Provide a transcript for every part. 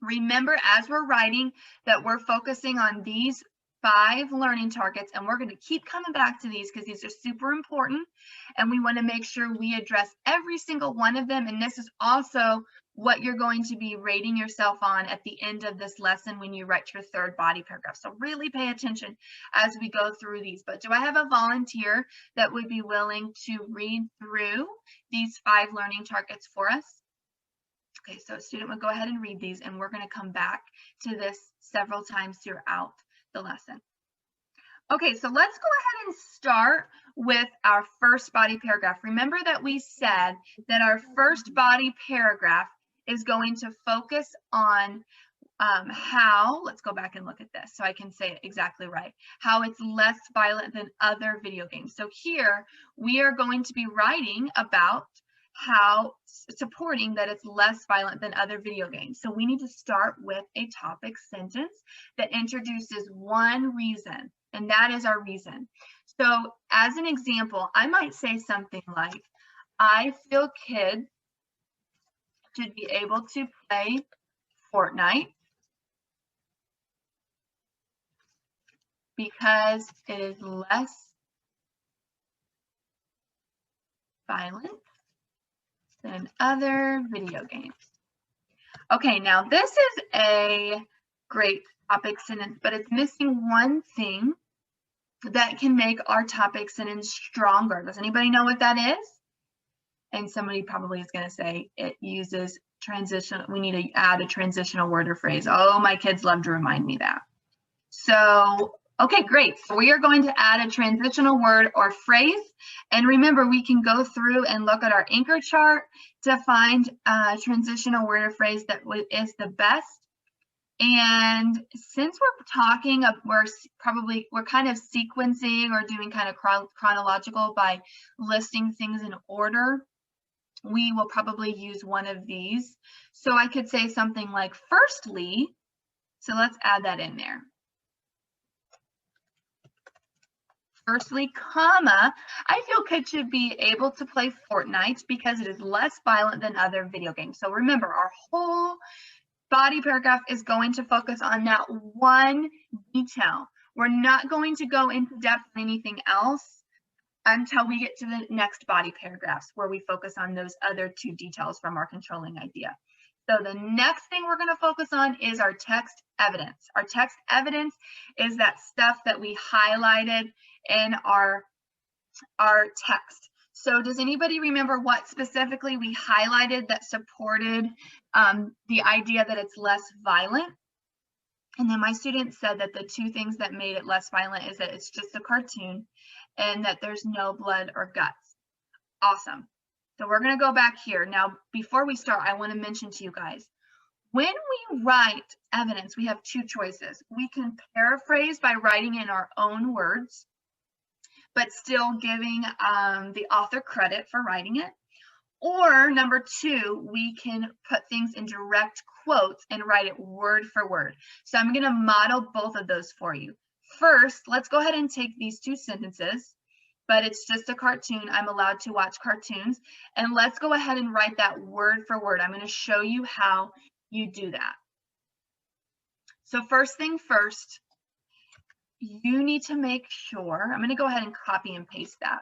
Remember, as we're writing, that we're focusing on these 5 learning targets, and we're going to keep coming back to these because these are super important, and we want to make sure we address every single one of them. And this is also what you're going to be rating yourself on at the end of this lesson when you write your 3rd body paragraph. So really pay attention as we go through these. But do I have a volunteer that would be willing to read through these 5 learning targets for us? Okay, so a student would go ahead and read these, and we're going to come back to this several times throughout the lesson. Okay, so let's go ahead and start with our first body paragraph. Remember that we said that our first body paragraph is going to focus on how, let's go back and look at this so I can say it exactly right, how it's less violent than other video games. So here we are going to be writing about how supporting that it's less violent than other video games. So we need to start with a topic sentence that introduces one reason, and that is our reason. So as an example, I might say something like, I feel kids should be able to play Fortnite because it is less violent than other video games. Okay, now this is a great topic sentence, but it's missing one thing that can make our topic sentence stronger. Does anybody know what that is? And somebody probably is going to say it uses transition. We need to add a transitional word or phrase. Oh, my kids love to remind me that. So, okay, great. So we are going to add a transitional word or phrase. And remember, we can go through and look at our anchor chart to find a transitional word or phrase that is the best. And since we're talking, we're kind of sequencing or doing kind of chronological by listing things in order, we will probably use one of these. So I could say something like, firstly, so let's add that in there. Firstly, comma, I feel kids should be able to play Fortnite because it is less violent than other video games. So remember, our whole body paragraph is going to focus on that one detail. We're not going to go into depth on anything else until we get to the next body paragraphs where we focus on those other 2 details from our controlling idea. So the next thing we're going to focus on is our text evidence. Our text evidence is that stuff that we highlighted in our text. So does anybody remember what specifically we highlighted that supported the idea that it's less violent? And then my student said that the 2 things that made it less violent is that it's just a cartoon and that there's no blood or guts. Awesome. So we're going to go back here. Now, before we start, I want to mention to you guys, when we write evidence, we have 2 choices. We can paraphrase by writing in our own words, but still giving the author credit for writing it. Or number 2, we can put things in direct quotes and write it word for word. So I'm going to model both of those for you. First, let's go ahead and take these 2 sentences, but it's just a cartoon. I'm allowed to watch cartoons. And let's go ahead and write that word for word. I'm going to show you how you do that. So first thing first, you need to make sure, I'm going to go ahead and copy and paste that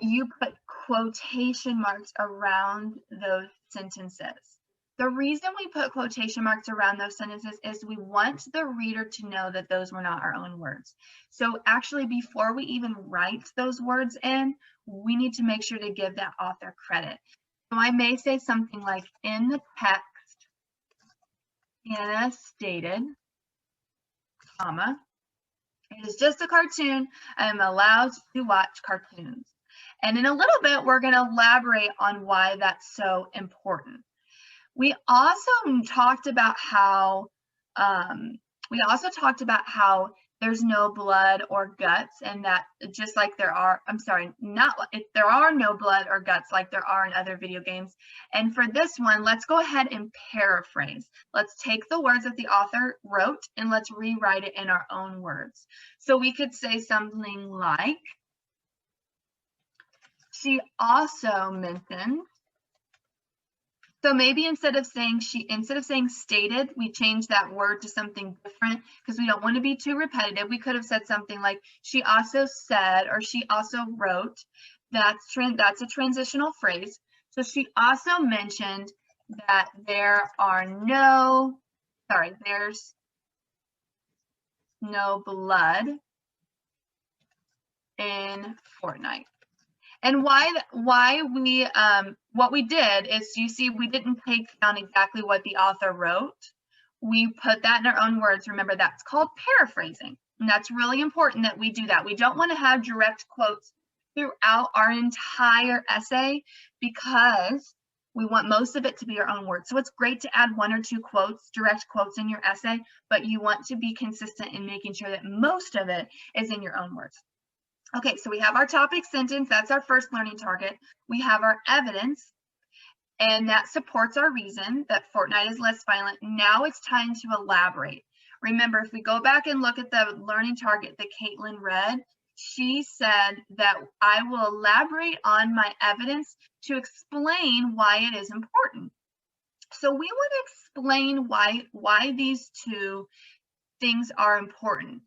you put quotation marks around those sentences. The reason we put quotation marks around those sentences is we want the reader to know that those were not our own words. So actually, before we even write those words in, we need to make sure to give that author credit. So I may say something like, in the text, as stated, comma, it is just a cartoon. I am allowed to watch cartoons. And in a little bit, we're going to elaborate on why that's so important. We also talked about how there's no blood or guts, and that just like there are, there are no blood or guts like there are in other video games. And for this one, let's go ahead and paraphrase. Let's take the words that the author wrote and let's rewrite it in our own words. So we could say something like, she also mentioned So maybe instead of saying stated, we change that word to something different because we don't want to be too repetitive. We could have said something like, she also said, or she also wrote. That's a transitional phrase. So she also mentioned that there's no blood in Fortnite. And why we what we did is, you see, we didn't take down exactly what the author wrote. We put that in our own words. Remember, that's called paraphrasing. And that's really important that we do that. We don't want to have direct quotes throughout our entire essay because we want most of it to be our own words. So it's great to add 1 or 2 quotes, direct quotes in your essay, but you want to be consistent in making sure that most of it is in your own words. Okay, so we have our topic sentence. That's our first learning target. We have our evidence, and that supports our reason that Fortnite is less violent. Now it's time to elaborate. Remember, if we go back and look at the learning target that Caitlin read, she said that I will elaborate on my evidence to explain why it is important. So we want to explain why these two things are important.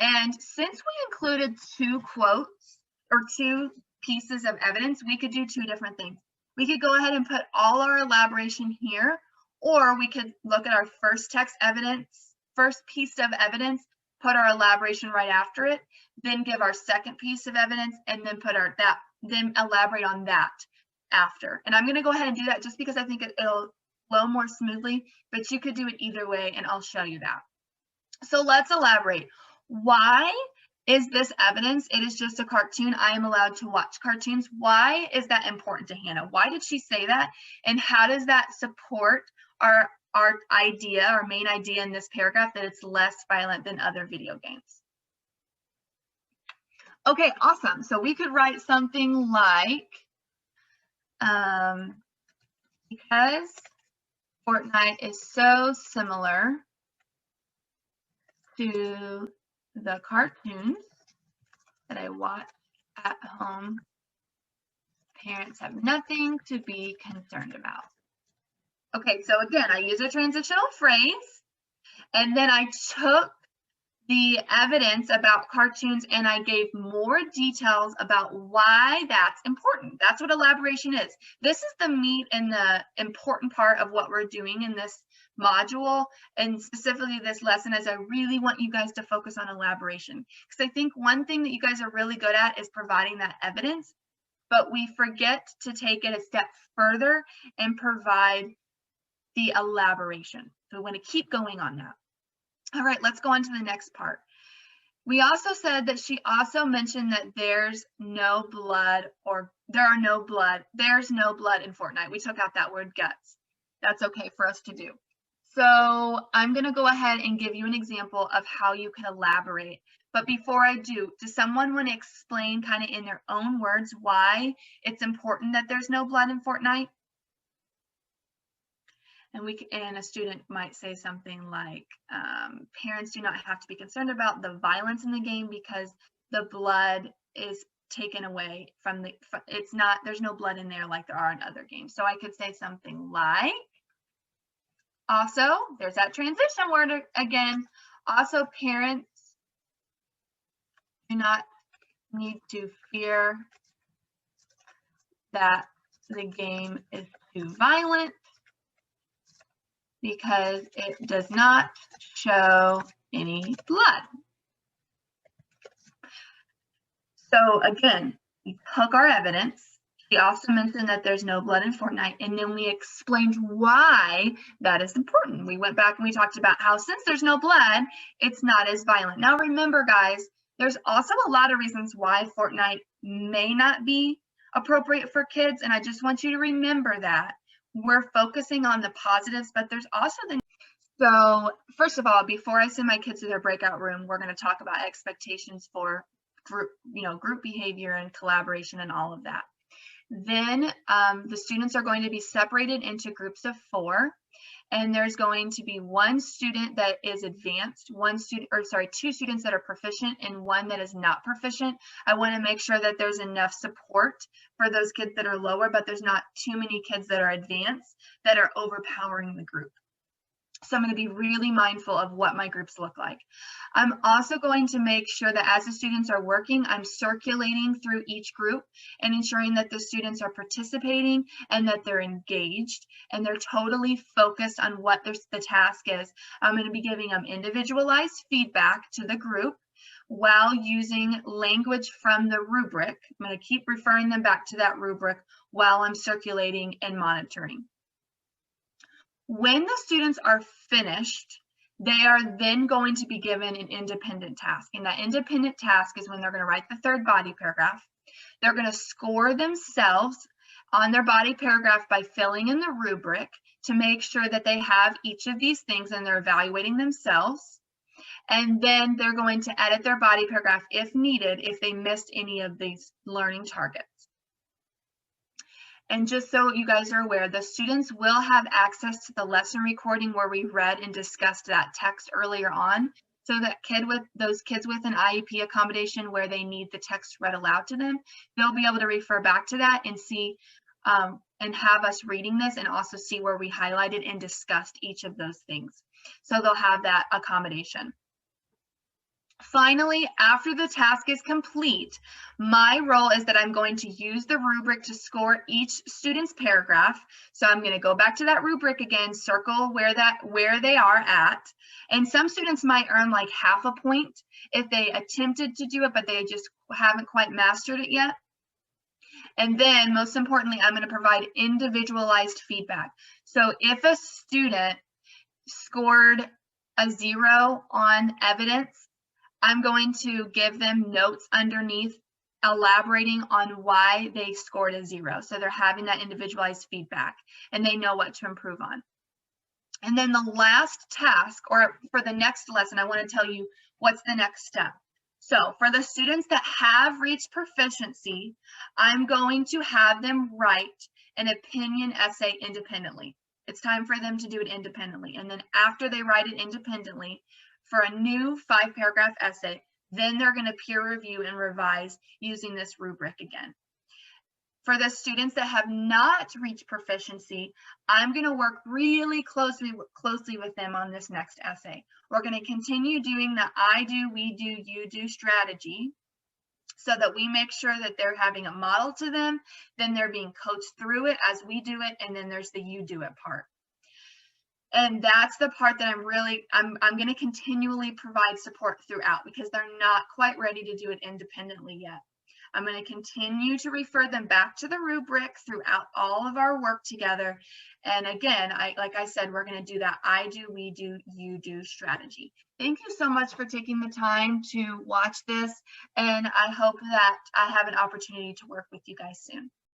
And since we included 2 quotes or 2 pieces of evidence, we could do 2 different things. We could go ahead and put all our elaboration here, or we could look at our first first piece of evidence, put our elaboration right after it, then give our second piece of evidence, and then then elaborate on that after. And I'm going to go ahead and do that just because I think it'll flow more smoothly, but you could do it either way, and I'll show you that. So let's elaborate. Why is this evidence? It is just a cartoon. I am allowed to watch cartoons. Why is that important to Hannah? Why did she say that? And how does that support our idea, our main idea in this paragraph, that it's less violent than other video games? Okay, awesome. So we could write something like, because Fortnite is so similar to the cartoons that I watch at home, parents have nothing to be concerned about. Okay, so again, I use a transitional phrase, and then I took the evidence about cartoons and I gave more details about why that's important. That's what elaboration is. This is the meat and the important part of what we're doing in this module, and specifically this lesson, is I really want you guys to focus on elaboration, because I think one thing that you guys are really good at is providing that evidence, but we forget to take it a step further and provide the elaboration. So we want to keep going on that. All right, let's go on to the next part. We also said that she also mentioned that there's no blood in Fortnite. We took out that word guts. That's okay for us to do. So I'm going to go ahead and give you an example of how you can elaborate. But before I do, does someone want to explain kind of in their own words why it's important that there's no blood in Fortnite? And a student might say something like, parents do not have to be concerned about the violence in the game because the blood is taken away from there's no blood in there like there are in other games. So I could say something like, also, there's that transition word again. Also, parents do not need to fear that the game is too violent because it does not show any blood. So again, we took our evidence. She also mentioned that there's no blood in Fortnite, and then we explained why that is important. We went back and we talked about how since there's no blood, it's not as violent. Now remember, guys, there's also a lot of reasons why Fortnite may not be appropriate for kids, and I just want you to remember that. We're focusing on the positives, but there's also so first of all, before I send my kids to their breakout room, we're going to talk about expectations for group behavior and collaboration and all of that. Then the students are going to be separated into groups of 4, and there's going to be one student that is advanced, two students that are proficient, and one that is not proficient. I want to make sure that there's enough support for those kids that are lower, but there's not too many kids that are advanced that are overpowering the group. So I'm going to be really mindful of what my groups look like. I'm also going to make sure that as the students are working, I'm circulating through each group and ensuring that the students are participating and that they're engaged and they're totally focused on what the task is. I'm going to be giving them individualized feedback to the group while using language from the rubric. I'm going to keep referring them back to that rubric while I'm circulating and monitoring. When the students are finished, they are then going to be given an independent task. And that independent task is when they're going to write the third body paragraph. They're going to score themselves on their body paragraph by filling in the rubric to make sure that they have each of these things and they're evaluating themselves. And then they're going to edit their body paragraph if needed, if they missed any of these learning targets. And just so you guys are aware, the students will have access to the lesson recording where we read and discussed that text earlier on. So that those kids with an IEP accommodation where they need the text read aloud to them, they'll be able to refer back to that and see and have us reading this and also see where we highlighted and discussed each of those things. So they'll have that accommodation. Finally, after the task is complete, my role is that I'm going to use the rubric to score each student's paragraph. So I'm going to go back to that rubric again, circle where they are at. And some students might earn like half a point if they attempted to do it, but they just haven't quite mastered it yet. And then most importantly, I'm going to provide individualized feedback. So if a student scored a 0 on evidence, I'm going to give them notes underneath elaborating on why they scored a 0. So they're having that individualized feedback and they know what to improve on. And then the last task, or for the next lesson, I want to tell you what's the next step. So for the students that have reached proficiency, I'm going to have them write an opinion essay independently. It's time for them to do it independently. And then after they write it independently, for a new 5-paragraph essay, then they're going to peer review and revise using this rubric again. For the students that have not reached proficiency, I'm going to work really closely with them on this next essay. We're going to continue doing the I do, we do, you do strategy so that we make sure that they're having a model to them, then they're being coached through it as we do it, and then there's the you do it part. And that's the part that I'm going to continually provide support throughout because they're not quite ready to do it independently yet. I'm going to continue to refer them back to the rubric throughout all of our work together. And again, like I said, we're going to do that I do, we do, you do strategy. Thank you so much for taking the time to watch this. And I hope that I have an opportunity to work with you guys soon.